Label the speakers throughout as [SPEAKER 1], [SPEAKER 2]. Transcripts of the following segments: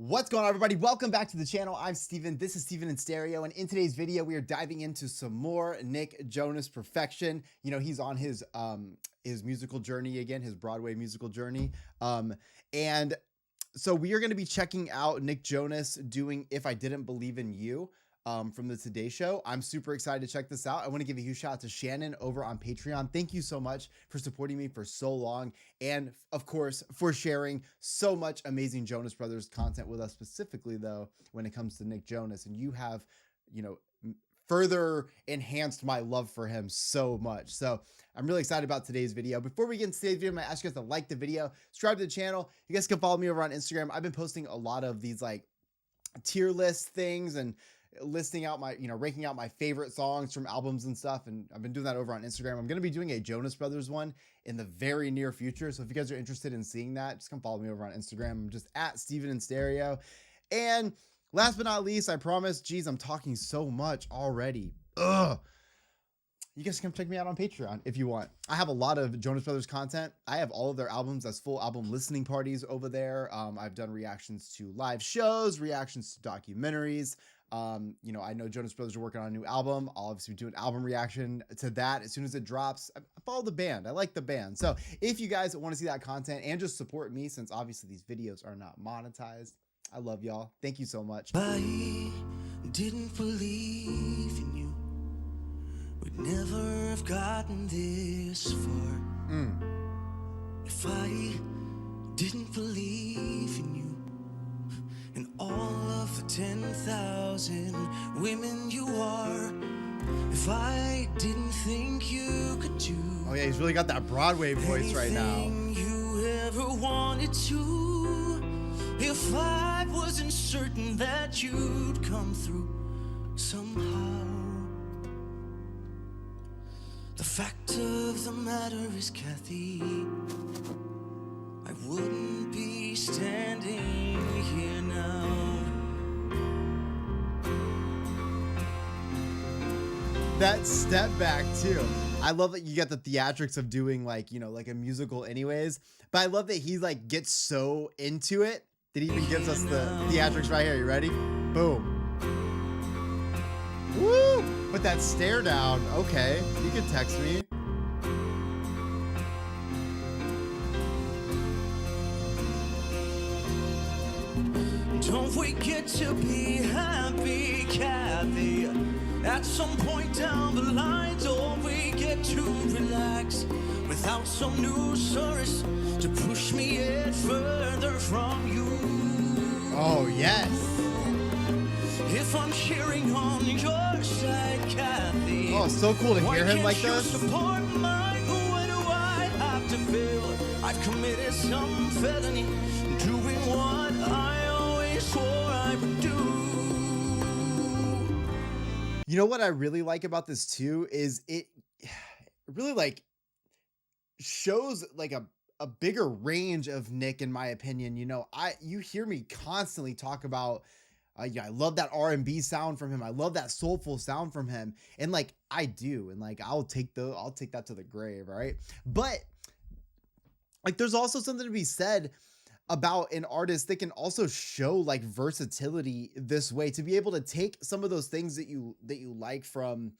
[SPEAKER 1] What's going on, everybody? Welcome back to the channel. I'm Steven. This is Steven in Stereo, and in today's video, we are diving into some more Nick Jonas perfection. You know, he's on his musical journey again, his Broadway musical journey. And so we are going to be checking out Nick Jonas doing "If I Didn't Believe in You" from the Today Show. I'm super excited to check this out. I want to give a huge shout out to Shannon over on Patreon. Thank you so much for supporting me for so long, and of course for sharing so much amazing Jonas Brothers content with us, specifically though when it comes to Nick Jonas. And you have, you know, further enhanced my love for him so much. So I'm really excited about today's video. Before we get into today's video, I'm gonna ask you guys to like the video, subscribe to the channel. You guys can follow me over on Instagram. I've been posting a lot of these like tier list things and listing out my, ranking out my favorite songs from albums and stuff. And I've been doing that over on Instagram. I'm going to be doing a Jonas Brothers one in the very near future. So if you guys are interested in seeing that, just come follow me over on Instagram. I'm just at Steven in Stereo. And last but not least, I promise, geez, I'm talking so much already. Ugh. You guys can check me out on Patreon if you want. I have a lot of Jonas Brothers content. I have all of their albums as full album listening parties over there. I've done reactions to live shows, reactions to documentaries. I know Jonas Brothers are working on a new album. I'll obviously do an album reaction to that as soon as it drops. I follow the band. I like the band. So if you guys want to see that content and just support me, since obviously these videos are not monetized, I love y'all. Thank you so much.
[SPEAKER 2] I didn't believe in you. We'd never have gotten this far. If I didn't believe in you and all of the 10,000 women you are, if I didn't think you could do,
[SPEAKER 1] oh yeah, he's really got that Broadway voice right now.
[SPEAKER 2] anything you ever wanted to, if I wasn't certain that you'd come through somehow. The fact of the matter is, Kathy, I wouldn't be standing here now.
[SPEAKER 1] That step back too. I love that you get the theatrics of doing like a musical anyways, but I love that he like gets so into it that he even gives us the theatrics right here. You ready? Boom. Woo! Put that stare down. Okay, you can text me.
[SPEAKER 2] Don't we get to be happy, Kathy? At some point down the line, don't we get to relax without some new source to push me yet further from you?
[SPEAKER 1] Oh, yes.
[SPEAKER 2] If I'm cheering on your side, Kathy.
[SPEAKER 1] Oh, so cool to hear him like this.
[SPEAKER 2] Support mine? What do I have to feel? I've committed some felony, doing what I always swore I would do.
[SPEAKER 1] You know what I really like about this too is it really like shows like a bigger range of Nick, in my opinion. You hear me constantly talk about I love that R&B sound from him. I love that soulful sound from him. And like I do, and like I'll take that to the grave, right? But like there's also something to be said about an artist that can also show like versatility this way, to be able to take some of those things that you like from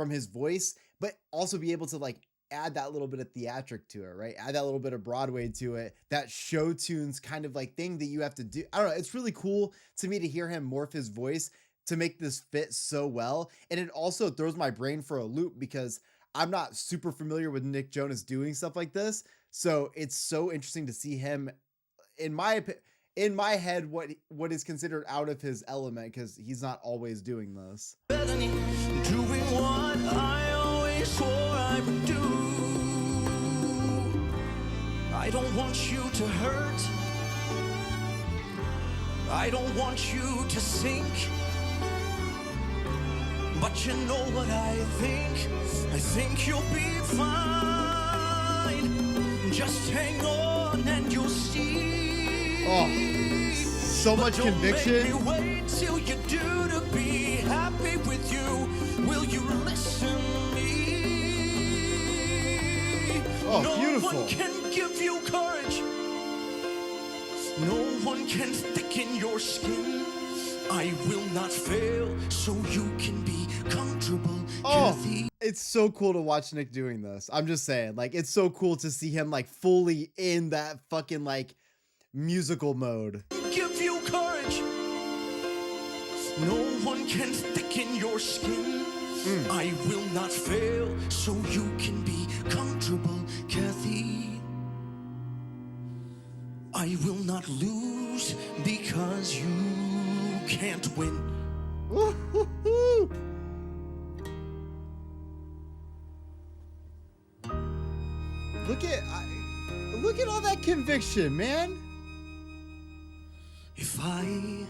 [SPEAKER 1] his voice, but also be able to like add that little bit of theatric to it, right? Add that little bit of Broadway to it, that show tunes kind of like thing that you have to do. I don't know. It's really cool to me to hear him morph his voice to make this fit so well. And it also throws my brain for a loop because I'm not super familiar with Nick Jonas doing stuff like this. So it's so interesting to see him, in my head, what is considered out of his element, because he's not always doing this.
[SPEAKER 2] Doing what I always swore I would do. I don't want you to hurt. I don't want you to sink. But you know what I think? I think you'll be fine. Just hang on and you'll see.
[SPEAKER 1] Oh, so much conviction.
[SPEAKER 2] Make me wait till you do to be happy with you. Will you listen to me?
[SPEAKER 1] Oh, beautiful.
[SPEAKER 2] No one can give you courage. No one can thicken your skin. I will not fail, so you can be comfortable.
[SPEAKER 1] Oh, it's so cool to watch Nick doing this. I'm just saying, like, it's so cool to see him like fully in that fucking like musical mode.
[SPEAKER 2] Give you courage. No one can thicken your skin. I will not fail, so you can be comfortable, Kathy. I will not lose because you can't win.
[SPEAKER 1] Woo-hoo-hoo. Look at all that conviction, man.
[SPEAKER 2] If I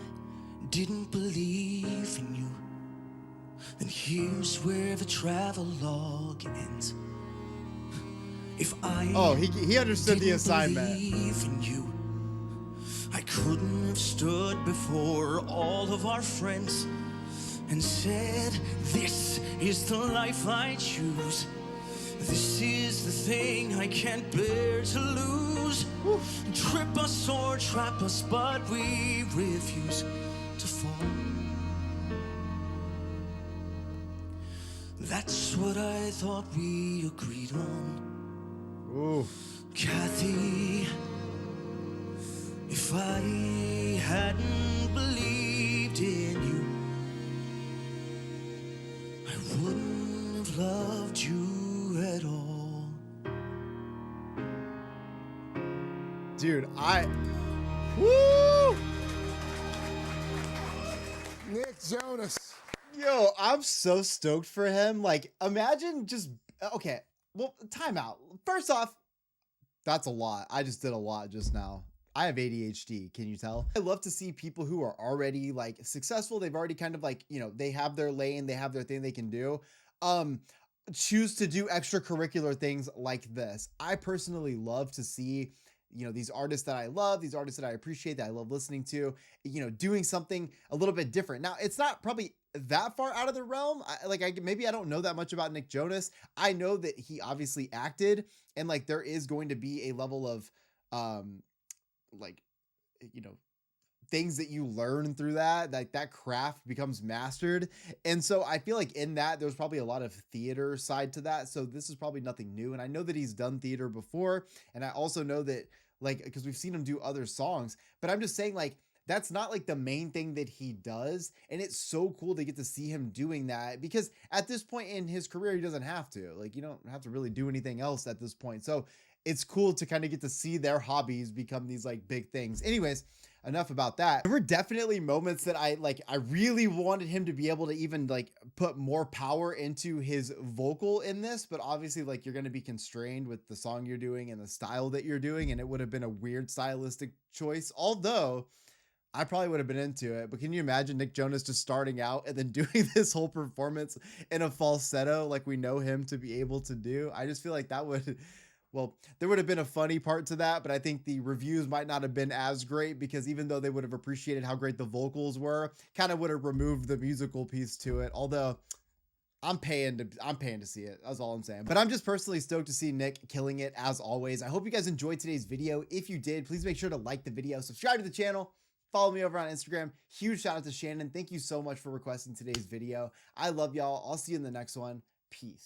[SPEAKER 2] didn't believe in you, then here's where the travelogue ends. If I
[SPEAKER 1] he understood the assignment.
[SPEAKER 2] believe in you, I couldn't have stood before all of our friends and said, this is the life I choose. This is the thing I can't bear to lose. Trip us or trap us, but we refuse to fall. That's what I thought we agreed on.
[SPEAKER 1] Ooh.
[SPEAKER 2] Kathy, if I hadn't believed in you, I wouldn't have loved you at all.
[SPEAKER 1] Dude, woo!
[SPEAKER 3] Nick Jonas.
[SPEAKER 1] Yo, I'm so stoked for him. Like, imagine just, okay, well, time out. First off, that's a lot. I just did a lot just now. I have ADHD, can you tell? I love to see people who are already like successful. They've already kind of like, you know, they have their lane, they have their thing they can do. Choose to do extracurricular things like this. I personally love to see, you know, these artists that I love, these artists that I appreciate, that I love listening to, you know, doing something a little bit different. Now, it's not probably that far out of the realm. Maybe I don't know that much about Nick Jonas. I know that he obviously acted, and like there is going to be a level of like, you know, things that you learn through that, like that craft becomes mastered. And so I feel like in that there's probably a lot of theater side to that. So this is probably nothing new. And I know that he's done theater before. And I also know that, like, because we've seen him do other songs, but I'm just saying, like, that's not like the main thing that he does. And it's so cool to get to see him doing that, because at this point in his career, he doesn't have to, like, you don't have to really do anything else at this point. So it's cool to kind of get to see their hobbies become these like big things. Anyways, enough about that. There were definitely moments that I really wanted him to be able to even like put more power into his vocal in this, but obviously like you're going to be constrained with the song you're doing and the style that you're doing, and it would have been a weird stylistic choice, although I probably would have been into it. But can you imagine Nick Jonas just starting out and then doing this whole performance in a falsetto like we know him to be able to do? I just feel like that would, well, there would have been a funny part to that, but I think the reviews might not have been as great, because even though they would have appreciated how great the vocals were, kind of would have removed the musical piece to it. Although I'm paying to see it. That's all I'm saying. But I'm just personally stoked to see Nick killing it as always. I hope you guys enjoyed today's video. If you did, please make sure to like the video, subscribe to the channel, follow me over on Instagram. Huge shout out to Shannon. Thank you so much for requesting today's video. I love y'all. I'll see you in the next one. Peace.